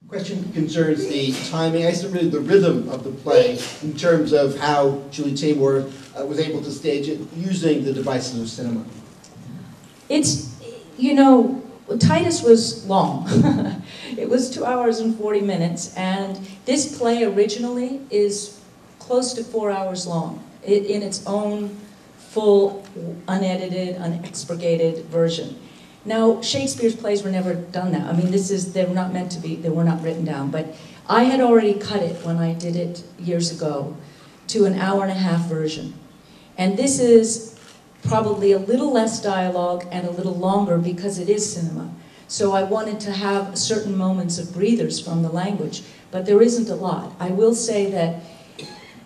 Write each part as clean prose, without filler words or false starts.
Question concerns the timing, I guess really the rhythm of the play in terms of how Julie Taymor was able to stage it using the devices of cinema. It's, you know, Titus was long. It was 2 hours and 40 minutes, and this play originally is close to 4 hours long in its own full, unedited, unexpurgated version. Now, Shakespeare's plays were never done that. I mean, they were not meant to be, they were not written down, but I had already cut it when I did it years ago to an hour-and-a-half version. And this is probably a little less dialogue and a little longer because it is cinema. So I wanted to have certain moments of breathers from the language, but there isn't a lot. I will say that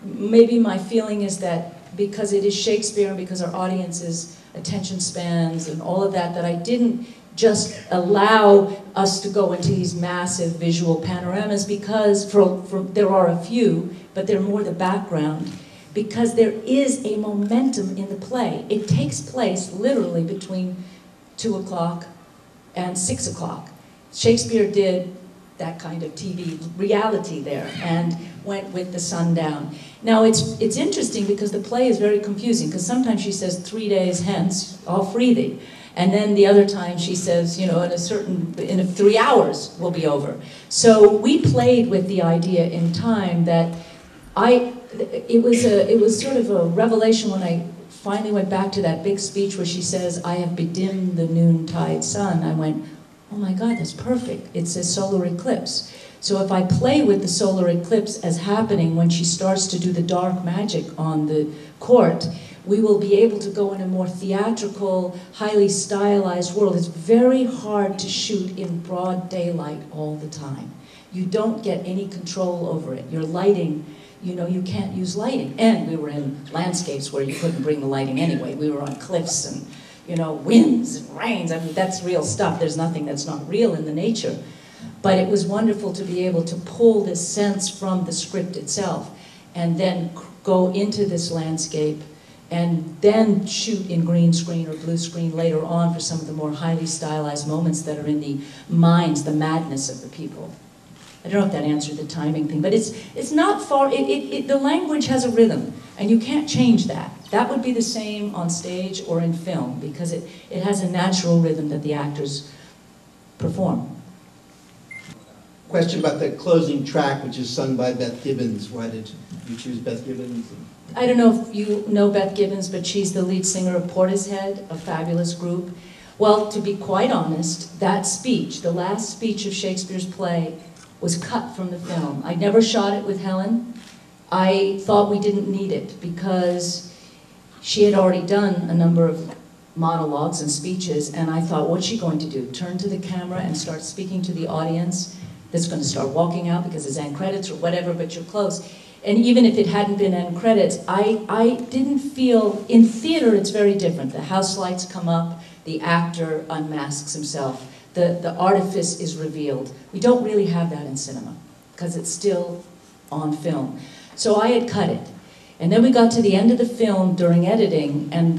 maybe my feeling is that because it is Shakespeare and because our audience's attention spans and all of that, that I didn't just allow us to go into these massive visual panoramas because there are a few, but they're more the background. Because there is a momentum in the play. It takes place literally between 2 o'clock and 6 o'clock. Shakespeare did that kind of TV reality there and went with the sun down. Now it's interesting because the play is very confusing because sometimes she says 3 days hence, I'll free thee. And then the other time she says, you know, in 3 hours will be over. So we played with the idea in time that it was sort of a revelation when I finally went back to that big speech where she says, I have bedimmed the noontide sun. I went, oh my God, that's perfect. It's a solar eclipse. So if I play with the solar eclipse as happening when she starts to do the dark magic on the court, we will be able to go in a more theatrical, highly stylized world. It's very hard to shoot in broad daylight all the time. You don't get any control over it. Your lighting, you know, you can't use lighting. And we were in landscapes where you couldn't bring the lighting anyway. We were on cliffs and, you know, winds and rains. I mean, that's real stuff. There's nothing that's not real in the nature. But it was wonderful to be able to pull this sense from the script itself and then go into this landscape and then shoot in green screen or blue screen later on for some of the more highly stylized moments that are in the minds, the madness of the people. I don't know if that answered the timing thing, but it's not far. The language has a rhythm, and you can't change that. That would be the same on stage or in film, because it has a natural rhythm that the actors perform. Question about the closing track, which is sung by Beth Gibbons. Why did you choose Beth Gibbons? I don't know if you know Beth Gibbons, but she's the lead singer of Portishead, a fabulous group. Well, to be quite honest, that speech, the last speech of Shakespeare's play, was cut from the film. I never shot it with Helen. I thought we didn't need it because she had already done a number of monologues and speeches, and I thought, what's she going to do? Turn to the camera and start speaking to the audience that's going to start walking out because it's end credits or whatever, but you're close. And even if it hadn't been end credits, I didn't feel, in theater it's very different. The house lights come up, the actor unmasks himself. The artifice is revealed. We don't really have that in cinema because it's still on film. So I had cut it. And then we got to the end of the film during editing, and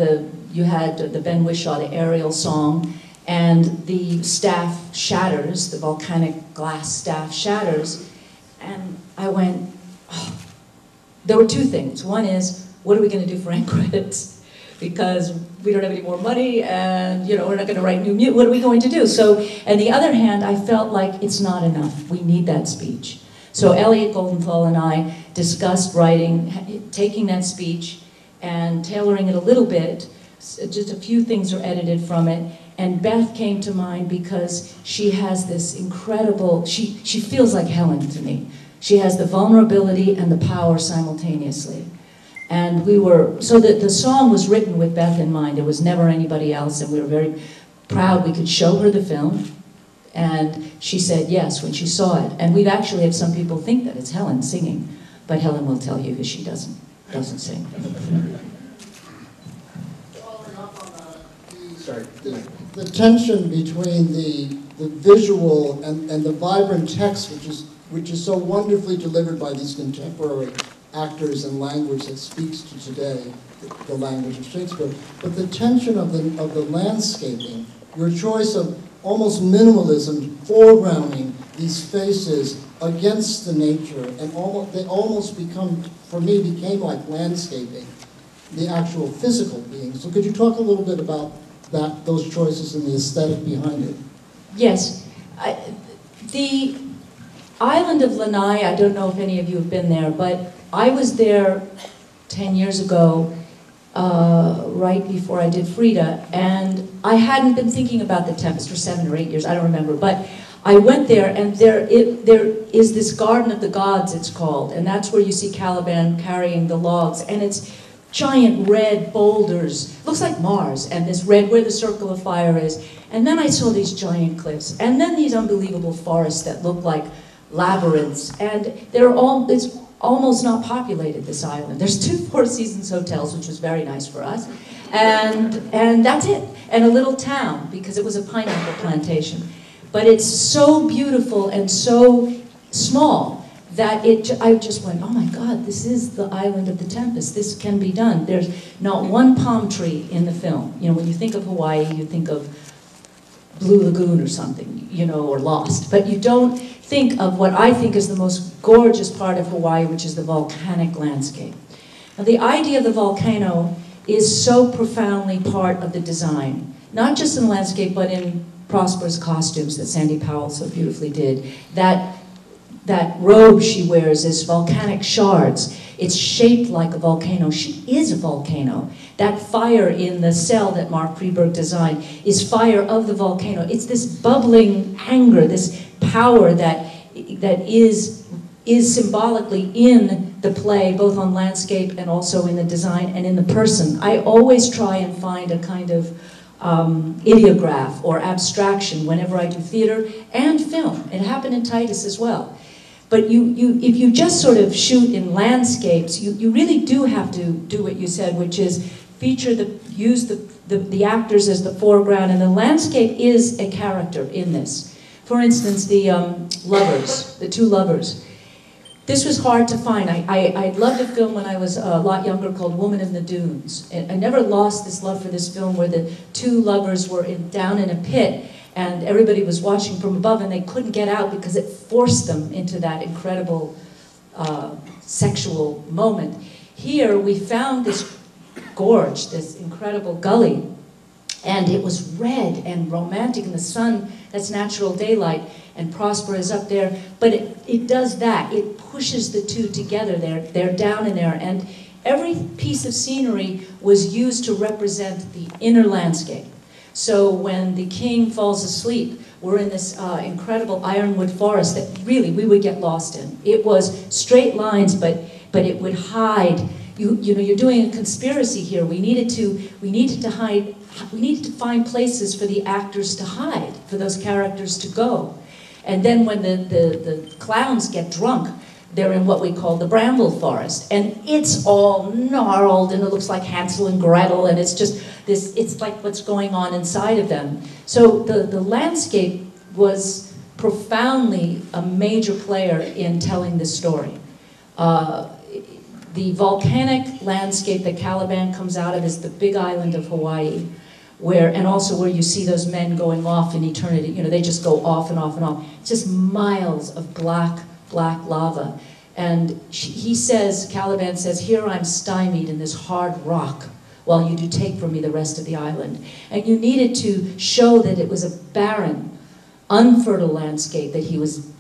you had the Ben Whishaw, the aerial song, and the staff shatters, the volcanic glass staff shatters, and I went, oh. There were two things. One is, what are we going to do for end credits? Because we don't have any more money, and you know we're not going to write new music. What are we going to do? So, on the other hand, I felt like it's not enough. We need that speech. So Elliot Goldenthal and I discussed writing, taking that speech and tailoring it a little bit. Just a few things are edited from it. And Beth came to mind because she has this incredible, she feels like Helen to me. She has the vulnerability and the power simultaneously. And so the song was written with Beth in mind. There was never anybody else, and we were very proud we could show her the film. And she said yes when she saw it. And we've actually had some people think that it's Helen singing, but Helen will tell you that she doesn't sing. Sorry. The tension between the visual and the vibrant text, which is so wonderfully delivered by these contemporary actors and language that speaks to today, the language of Shakespeare, but the tension of the landscaping, your choice of almost minimalism, foregrounding, these faces against the nature, and they almost become, for me, became like landscaping, the actual physical being. So could you talk a little bit about those choices and the aesthetic behind it? Yes. The island of Lanai, I don't know if any of you have been there, but I was there 10 years ago, right before I did Frida, and I hadn't been thinking about the Tempest for 7 or 8 years, I don't remember, but I went there, and there is this Garden of the Gods, it's called, and that's where you see Caliban carrying the logs, and it's giant red boulders, looks like Mars, and this red where the circle of fire is, and then I saw these giant cliffs, and then these unbelievable forests that look like labyrinths, and it's almost not populated, this island. There's 2 Four Seasons hotels, which was very nice for us, and that's it, and a little town, because it was a pineapple plantation. But it's so beautiful and so small that I just went, oh my God, this is the island of the Tempest. This can be done. There's not one palm tree in the film. You know, when you think of Hawaii, you think of Blue Lagoon or something, you know, or Lost. But you don't think of what I think is the most gorgeous part of Hawaii, which is the volcanic landscape. Now, the idea of the volcano is so profoundly part of the design, not just in the landscape, but in Prosper's costumes that Sandy Powell so beautifully did. That robe she wears is volcanic shards. It's shaped like a volcano. She is a volcano. That fire in the cell that Mark Freeberg designed is fire of the volcano. It's this bubbling anger, this power that is symbolically in the play, both on landscape and also in the design and in the person. I always try and find a kind of ideograph or abstraction whenever I do theater and film. It happened in Titus as well. But if you just sort of shoot in landscapes, you really do have to do what you said, which is use the actors as the foreground, and the landscape is a character in this. For instance, the lovers, the 2 lovers. This was hard to find. I loved a film when I was a lot younger called Woman in the Dunes. And I never lost this love for this film where the 2 lovers were down in a pit and everybody was watching from above and they couldn't get out because it forced them into that incredible sexual moment. Here we found this gorge, this incredible gully, and it was red and romantic in the sun. That's natural daylight, and Prosper is up there, but it does that. It pushes the 2 together. They're down in there, and every piece of scenery was used to represent the inner landscape. So when the king falls asleep, we're in this incredible ironwood forest that really we would get lost in. It was straight lines, but it would hide. You know, you're doing a conspiracy here. We needed to hide. We needed to find places for the actors to hide, for those characters to go. And then when the clowns get drunk, they're in what we call the Bramble Forest. And it's all gnarled, and it looks like Hansel and Gretel, and it's just this, it's like what's going on inside of them. So the landscape was profoundly a major player in telling this story. The volcanic landscape that Caliban comes out of is the big island of Hawaii, and also where you see those men going off in eternity. You know, they just go off and off and off. It's just miles of black lava. And Caliban says, here I'm stymied in this hard rock, while you do take from me the rest of the island. And you needed to show that it was a barren, unfertile landscape that he was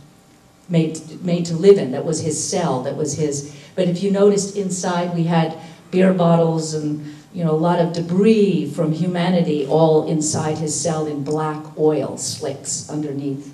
made to live in, that was his cell, that was his. But if you noticed inside, we had beer bottles and, you know, a lot of debris from humanity all inside his cell in black oil slicks underneath.